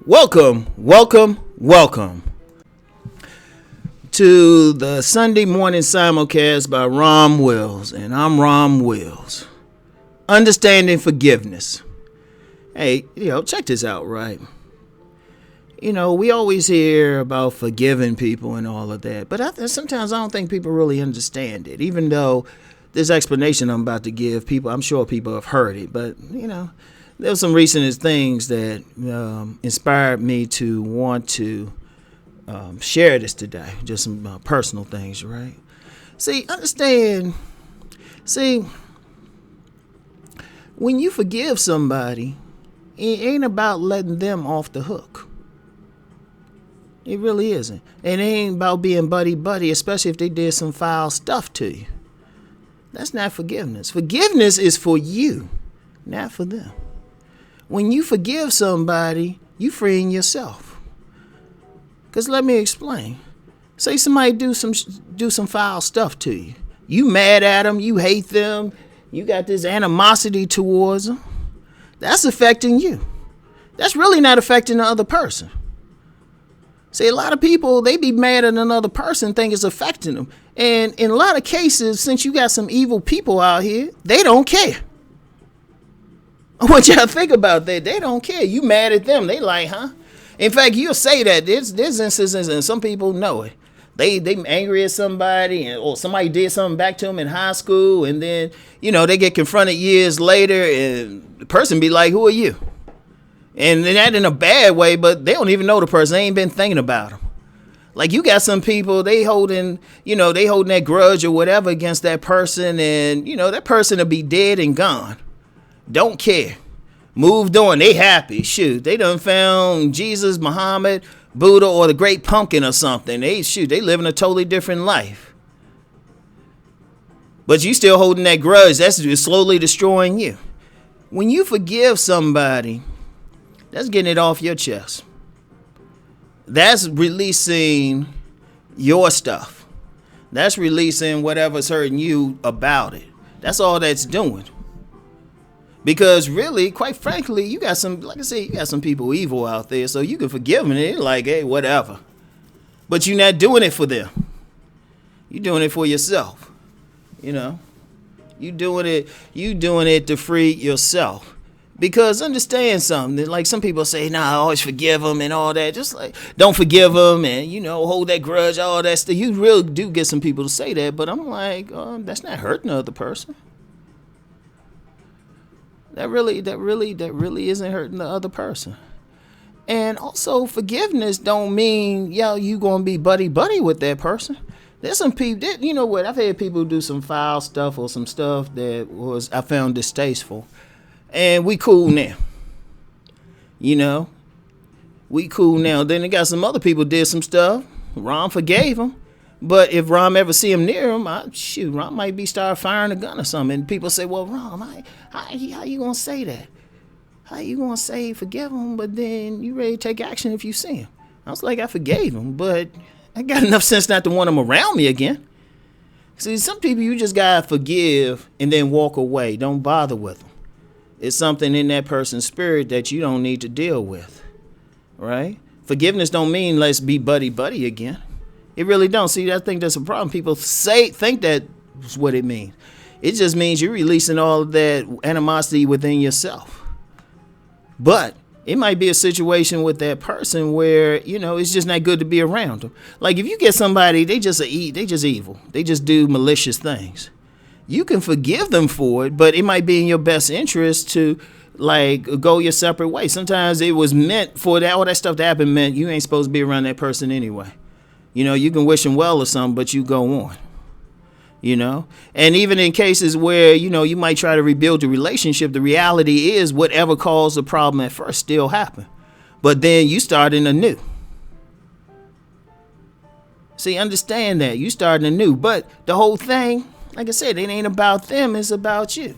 Welcome to the Sunday morning simulcast by Rom Wills, and I'm Rom Wills. Understanding forgiveness. Hey, check this out, right? We always hear about forgiving people and all of that, but sometimes I don't think people really understand it, even though this explanation I'm about to give people, I'm sure people have heard it, but, there's some recent things that inspired me to want to share this today. Just some personal things, right? When you forgive somebody, it ain't about letting them off the hook. It really isn't. And it ain't about being buddy-buddy, especially if they did some foul stuff to you. That's not forgiveness. Forgiveness is for you, not for them. When you forgive somebody, you freeing yourself. Because let me explain. Say somebody do some foul stuff to you. You mad at them, you hate them, you got this animosity towards them. That's affecting you. That's really not affecting the other person. See, a lot of people, they be mad at another person, think it's affecting them. And in a lot of cases, since you got some evil people out here, they don't care. I want y'all to think about that. They don't care. You mad at them. They like, huh? In fact, you'll say that. There's instances, and some people know it. They angry at somebody, or somebody did something back to them in high school, and then, they get confronted years later, and the person be like, who are you? And that in a bad way, but they don't even know the person. They ain't been thinking about them. Like, you got some people, they holding that grudge or whatever against that person, and, that person will be dead and gone. Don't care. Moved on. They happy. Shoot. They done found Jesus, Muhammad, Buddha, or the Great Pumpkin or something. They living a totally different life. But you still holding that grudge. That's slowly destroying you. When you forgive somebody, that's getting it off your chest. That's releasing your stuff. That's releasing whatever's hurting you about it. That's all that's doing. Because really, quite frankly, you got some people evil out there, so you can forgive them and they're like, hey, whatever. But you're not doing it for them. You're doing it for yourself. You doing it to free yourself. Because understand something, like some people say, I always forgive them and all that. Just like, don't forgive them and, hold that grudge, all that stuff. You really do get some people to say that, but I'm like, that's not hurting the other person. That really isn't hurting the other person. And also, forgiveness don't mean, you gonna be buddy-buddy with that person. There's some people, I've had people do some foul stuff or some stuff that I found distasteful. And we cool now. We cool now. Then they got some other people did some stuff. Rom forgave them. But if Rom ever see him near him, Rom might be start firing a gun or something. And people say, well, Rom, how you going to say that? How you going to say forgive him, but then you ready to take action if you see him? I was like, I forgave him, but I got enough sense not to want him around me again. See, some people you just got to forgive and then walk away. Don't bother with them. It's something in that person's spirit that you don't need to deal with, right? Forgiveness don't mean let's be buddy-buddy again. It really don't. See, I think that's a problem. People think that's what it means. It just means you're releasing all of that animosity within yourself. But it might be a situation with that person where, it's just not good to be around them. Like if you get somebody, they just evil. They just do malicious things. You can forgive them for it, but it might be in your best interest to go your separate way. Sometimes it was meant for that, all that stuff to happen meant you ain't supposed to be around that person anyway. You can wish them well or something, but you go on. And even in cases where, you might try to rebuild the relationship, the reality is whatever caused the problem at first still happened. But then you starting anew. See, understand that. You starting anew. But the whole thing, like I said, it ain't about them, it's about you.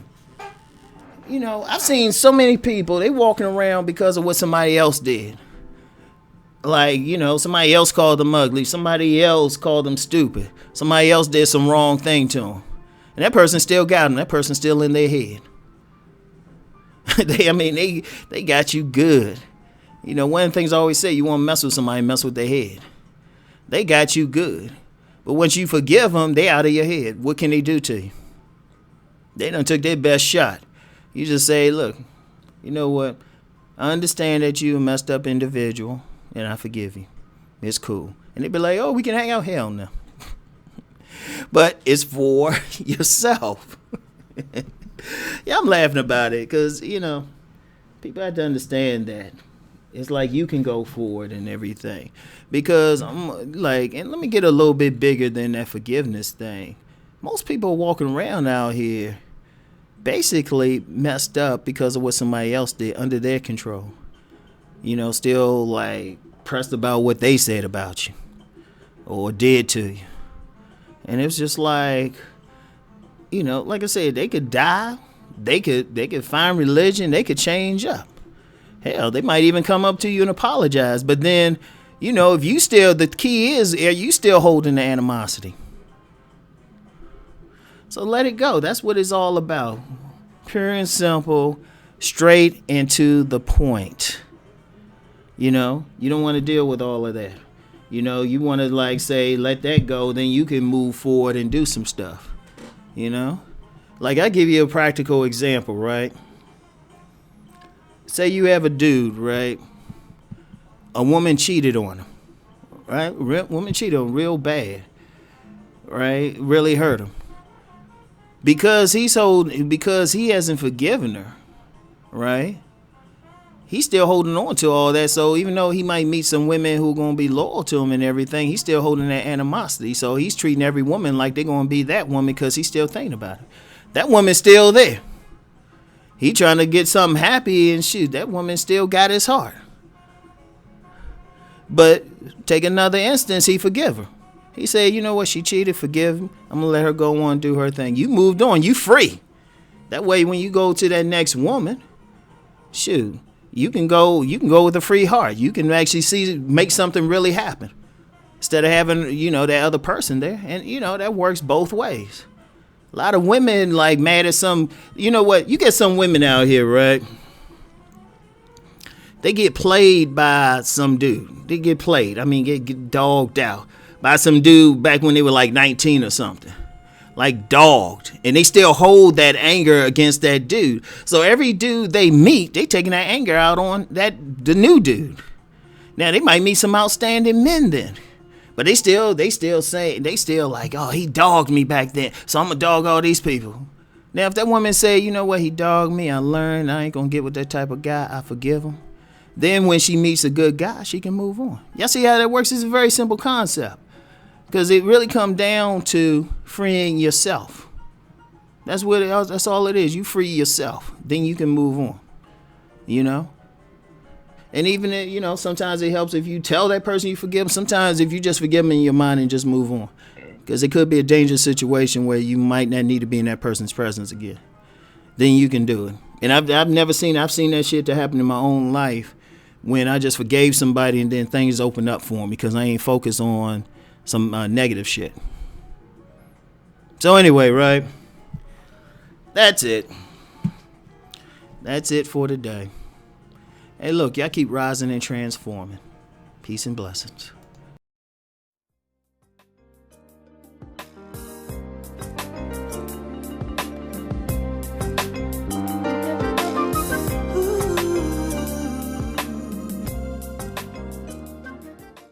I've seen so many people, they walking around because of what somebody else did. Like, somebody else called them ugly. Somebody else called them stupid. Somebody else did some wrong thing to them. And that person still got them. That person's still in their head. They got you good. You know, one of the things I always say, you want to mess with somebody, mess with their head. They got you good. But once you forgive them, they out of your head. What can they do to you? They done took their best shot. You just say, look, you know what? I understand that you a messed up individual, and I forgive you. It's cool. And they be like, oh, we can hang out. Hell no. But it's for yourself. Yeah, I'm laughing about it because, you know, people have to understand that. It's like you can go forward and everything. Because I'm like, and let me get a little bit bigger than that forgiveness thing. Most people walking around out here basically messed up because of what somebody else did under their control. You know, still like pressed about what they said about you or did to you. And it's just like, you know, like I said, they could die. They could find religion. They could change up. Hell, they might even come up to you and apologize. But then, you know, if you still, the key is, are you still holding the animosity? So let it go. That's what it's all about. Pure and simple, straight and to the point. You know, you don't want to deal with all of that. You know, you want to like say, let that go, then you can move forward and do some stuff. You know, like I give you a practical example, right? Say you have a dude, right? A woman cheated on him, right? Woman cheated on him real bad, right? Really hurt him. Because he hasn't forgiven her, right? He's still holding on to all that. So even though he might meet some women who are going to be loyal to him and everything, he's still holding that animosity. So he's treating every woman like they're going to be that woman because he's still thinking about it. That woman's still there. He trying to get something happy and shoot, that woman still got his heart. But take another instance, he forgive her. He said, you know what, she cheated, forgive him. I'm going to let her go on and do her thing. You moved on, you free. That way when you go to that next woman, shoot, you can go with a free heart. You can actually make something really happen. Instead of having, you know, that other person there. And, you know, that works both ways. A lot of women like mad at some, you know what, you get some women out here, right? They get played by some dude. They get played. I mean, get dogged out by some dude back when they were like 19 or something. Like dogged. And they still hold that anger against that dude. So every dude they meet, they taking that anger out on the new dude. Now they might meet some outstanding men then. But they still like, oh, he dogged me back then, so I'm gonna dog all these people. Now, if that woman say, you know what, he dogged me, I learned, I ain't gonna get with that type of guy, I forgive him. Then when she meets a good guy, she can move on. Y'all see how that works? It's a very simple concept. Because it really comes down to freeing yourself. That's all it is. You free yourself. Then you can move on. You know? And even, you know, sometimes it helps if you tell that person you forgive them. Sometimes if you just forgive them in your mind and just move on. Because it could be a dangerous situation where you might not need to be in that person's presence again. Then you can do it. And I've seen that shit to happen in my own life when I just forgave somebody and then things opened up for them because I ain't focused on some negative shit. So anyway, right? That's it. That's it for today. Hey, look, y'all keep rising and transforming. Peace and blessings.